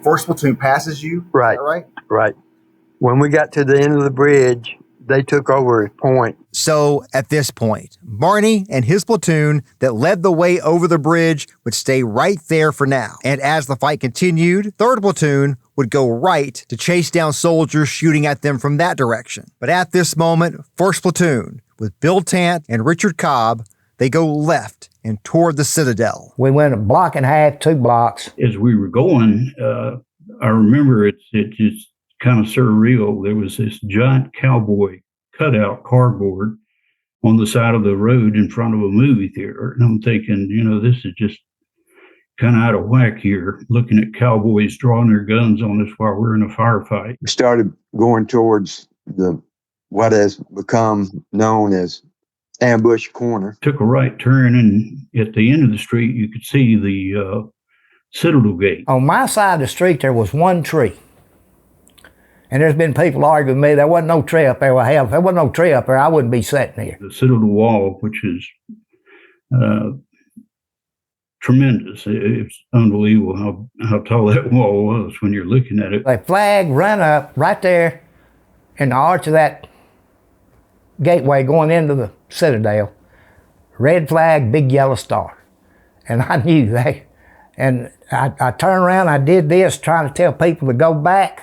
first platoon passes you. Right. Is that right? Right. When we got to the end of the bridge, they took over a point. So at this point, Barney and his platoon that led the way over the bridge would stay right there for now. And as the fight continued, 3rd Platoon would go right to chase down soldiers shooting at them from that direction. But at this moment, 1st Platoon, with Bill Tant and Richard Cobb, they go left and toward the Citadel. We went a block and a half, 2 blocks. As we were going, I remember it just kind of surreal. There was this giant cowboy cutout cardboard on the side of the road in front of a movie theater. And I'm thinking, this is just kind of out of whack here, looking at cowboys drawing their guns on us while we're in a firefight. We started going towards what has become known as Ambush Corner. Took a right turn, and at the end of the street, you could see the Citadel gate. On my side of the street, there was one tree. And there's been people arguing with me, there wasn't no tree up there. Well, hell, if there wasn't no tree up there, I wouldn't be sitting here. The Citadel wall, which is tremendous. It's unbelievable how tall that wall was when you're looking at it. The flag ran up right there in the arch of that gateway going into the Citadel. Red flag, big yellow star. And I knew that. And I turned around, I did this, trying to tell people to go back.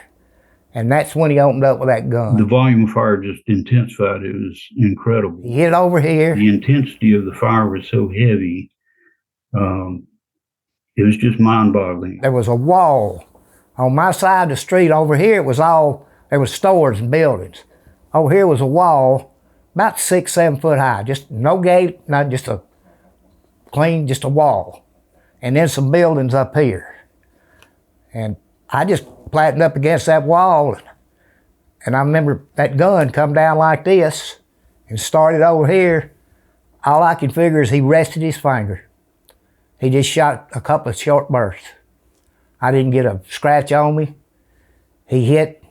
And that's when he opened up with that gun. The volume of fire just intensified. It was incredible. He hit over here. The intensity of the fire was so heavy. It was just mind-boggling. There was a wall. On my side of the street over here, there was stores and buildings. Over here was a wall about 6, 7 foot high. Just no gate, not just just a wall. And then some buildings up here. And I just flattened up against that wall, and I remember that gun come down like this and started over here. All I can figure is he rested his finger. He just shot a couple of short bursts. I didn't get a scratch on me. He hit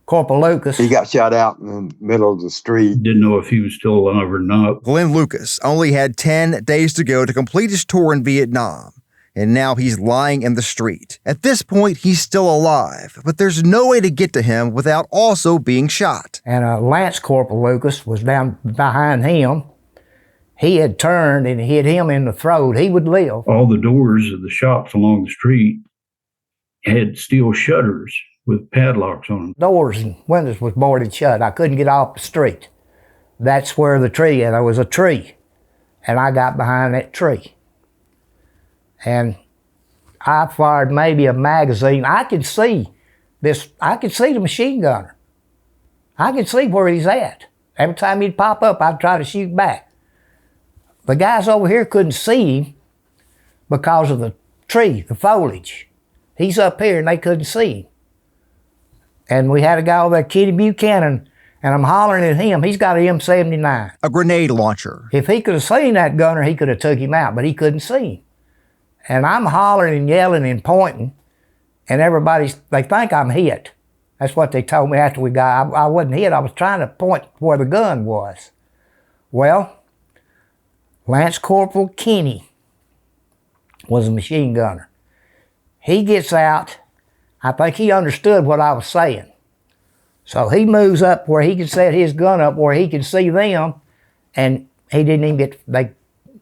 Corporal Lucas. He got shot out in the middle of the street. Didn't know if he was still alive or not. Glenn Lucas only had 10 days to go to complete his tour in Vietnam. And now he's lying in the street. At this point, he's still alive, but there's no way to get to him without also being shot. And Lance Corporal Lucas was down behind him. He had turned and hit him in the throat. He would live. All the doors of the shops along the street had steel shutters with padlocks on them. Doors and windows was boarded shut. I couldn't get off the street. That's where the tree, and there was a tree. And I got behind that tree. And I fired maybe a magazine. I could see the machine gunner. I could see where he's at. Every time he'd pop up, I'd try to shoot back. The guys over here couldn't see him because of the tree, the foliage. He's up here and they couldn't see him. And we had a guy over there, Kitty Buchanan, and I'm hollering at him. He's got an M79. A grenade launcher. If he could have seen that gunner, he could have took him out, but he couldn't see him. And I'm hollering and yelling and pointing, and they think I'm hit. That's what they told me after we got. I wasn't hit. I was trying to point where the gun was. Well, Lance Corporal Kenny was a machine gunner. He gets out. I think he understood what I was saying. So he moves up where he can set his gun up where he can see them, and he didn't even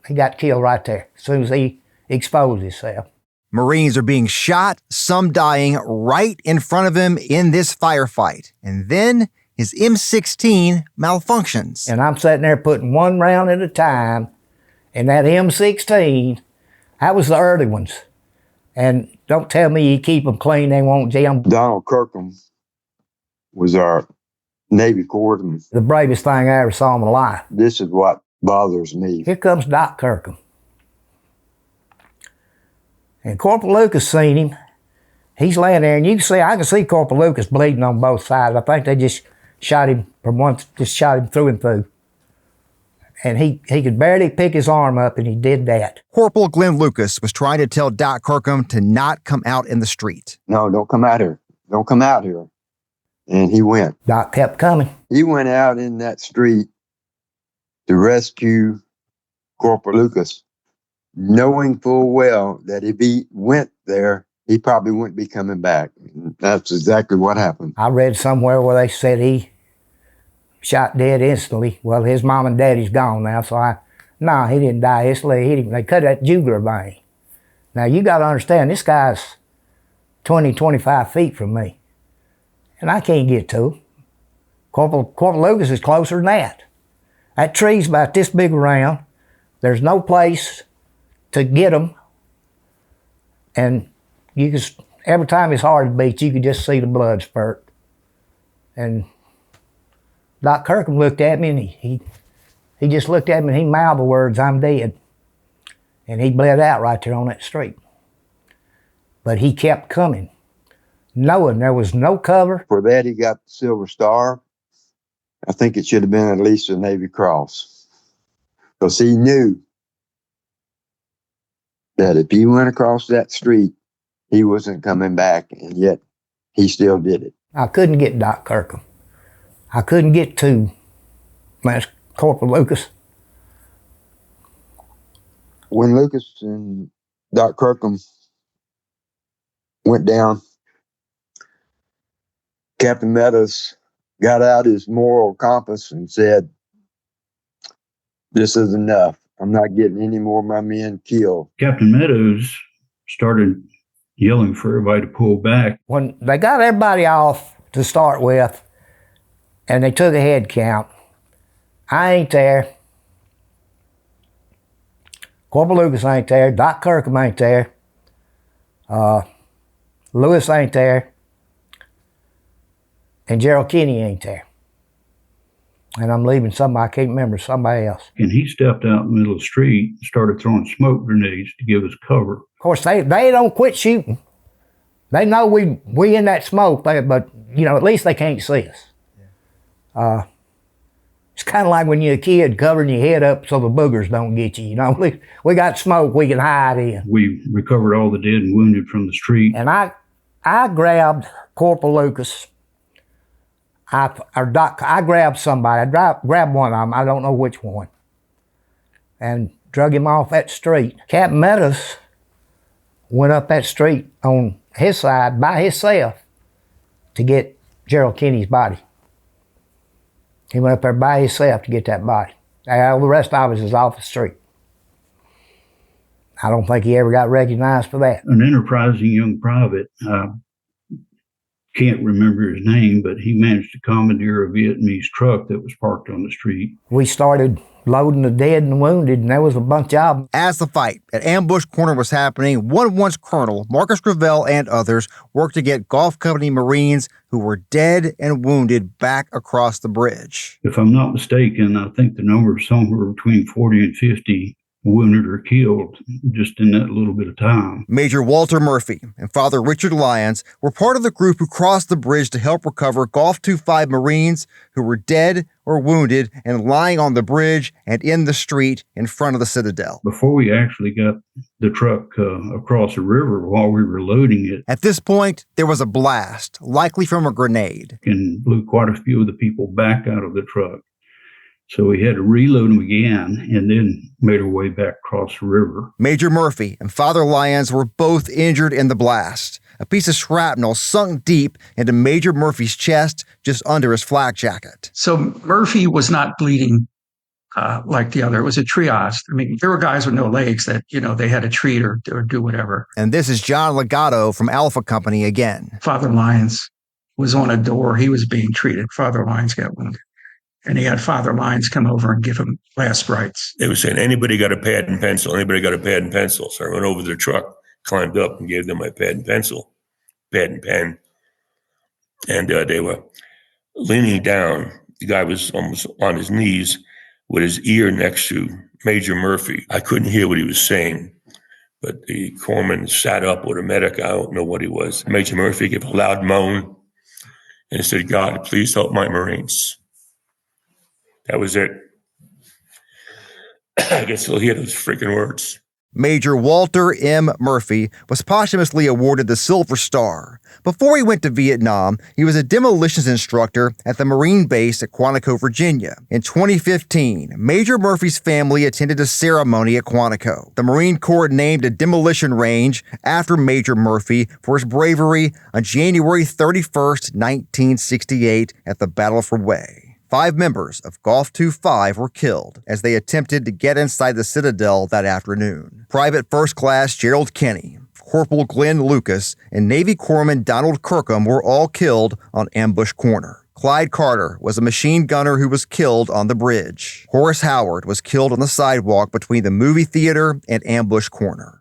he got killed right there as soon as he exposed himself. Marines are being shot, some dying right in front of him in this firefight. And then his M16 malfunctions. And I'm sitting there putting one round at a time, and that M16, that was the early ones. And don't tell me you keep them clean, they won't jam. Donald Kirkham was our Navy corpsman. The bravest thing I ever saw in my life. This is what bothers me. Here comes Doc Kirkham. And Corporal Lucas seen him. He's laying there, and I can see Corporal Lucas bleeding on both sides. I think they just shot him through and through. And he could barely pick his arm up, and he did that. Corporal Glenn Lucas was trying to tell Doc Kirkham to not come out in the street. No, don't come out here. Don't come out here. And he went. Doc kept coming. He went out in that street to rescue Corporal Lucas, knowing full well that if he went there, he probably wouldn't be coming back. That's exactly what happened. I read somewhere where they said he shot dead instantly. Well, his mom and daddy's gone now, so no, he didn't die instantly. They cut that jugular vein. Now, you got to understand, this guy's 20, 25 feet from me, and I can't get to him. Corporal Lucas is closer than that. That tree's about this big around. There's no place to get him, and you can, every time his heart beats, you could just see the blood spurt. And Doc Kirkham looked at me, and he just looked at me and he mouthed the words, "I'm dead." And he bled out right there on that street. But he kept coming, knowing there was no cover. For that, he got the Silver Star. I think it should have been at least a Navy Cross. Because he knew that if he went across that street, he wasn't coming back, and yet he still did it. I couldn't get Doc Kirkham. I couldn't get to Corporal Lucas. When Lucas and Doc Kirkham went down, Captain Meadows got out his moral compass and said, "This is enough. I'm not getting any more of my men killed." Captain Meadows started yelling for everybody to pull back. When they got everybody off to start with, and they took a head count, I ain't there. Corporal Lucas ain't there. Doc Kirkham ain't there. Lewis ain't there. And Gerald Kinney ain't there. And I'm leaving somebody, I can't remember, somebody else. And he stepped out in the middle of the street and started throwing smoke grenades to give us cover. Of course, they don't quit shooting. They know we in that smoke, but you know, at least they can't see us. It's kind of like when you're a kid covering your head up so the boogers don't get you. You know, we got smoke we can hide in. We recovered all the dead and wounded from the street. And I grabbed Corporal Lucas. I grabbed somebody. I grabbed one of them. I don't know which one. And drug him off that street. Captain Meadows went up that street on his side by himself to get Gerald Kinney's body. He went up there by himself to get that body. All the rest of us is off the street. I don't think he ever got recognized for that. An enterprising young private, can't remember his name, but he managed to commandeer a Vietnamese truck that was parked on the street. We started loading the dead and wounded, and there was a bunch of them. As the fight at Ambush Corner was happening, one once Colonel Marcus Gravel and others worked to get Gulf Company Marines who were dead and wounded back across the bridge. If I'm not mistaken, I think the number is somewhere between 40 and 50 wounded or killed just in that little bit of time. Major Walter Murphy and Father Richard Lyons were part of the group who crossed the bridge to help recover Gulf 25 Marines who were dead or wounded and lying on the bridge and in the street in front of the Citadel. Before we actually got the truck across the river, while we were loading it, at this point, there was a blast, likely from a grenade, and blew quite a few of the people back out of the truck. So we had to reload them again and then made our way back across the river. Major Murphy and Father Lyons were both injured in the blast. A piece of shrapnel sunk deep into Major Murphy's chest just under his flak jacket. So Murphy was not bleeding like the other. It was a triage. I mean, there were guys with no legs that, you know, they had to treat or do whatever. And this is John Legato from Alpha Company again. Father Lyons was on a door. He was being treated. Father Lyons got wounded. And he had Father Lyons come over and give him last rites. They were saying, anybody got a pad and pencil? Anybody got a pad and pencil? So I went over to their truck, climbed up and gave them my pad and pencil, pad and pen. And they were leaning down. The guy was almost on his knees with his ear next to Major Murphy. I couldn't hear what he was saying, but the corpsman sat up with a medic. I don't know what he was. Major Murphy gave a loud moan and said, "God, please help my Marines." That was it. I can still hear those freaking words. Major Walter M. Murphy was posthumously awarded the Silver Star. Before he went to Vietnam, he was a demolitions instructor at the Marine base at Quantico, Virginia. In 2015, Major Murphy's family attended a ceremony at Quantico. The Marine Corps named a demolition range after Major Murphy for his bravery on January 31st, 1968 at the Battle for Hue. 5 members of Gulf 2-5 were killed as they attempted to get inside the Citadel that afternoon. Private First Class Gerald Kenny, Corporal Glenn Lucas, and Navy Corpsman Donald Kirkham were all killed on Ambush Corner. Clyde Carter was a machine gunner who was killed on the bridge. Horace Howard was killed on the sidewalk between the movie theater and Ambush Corner.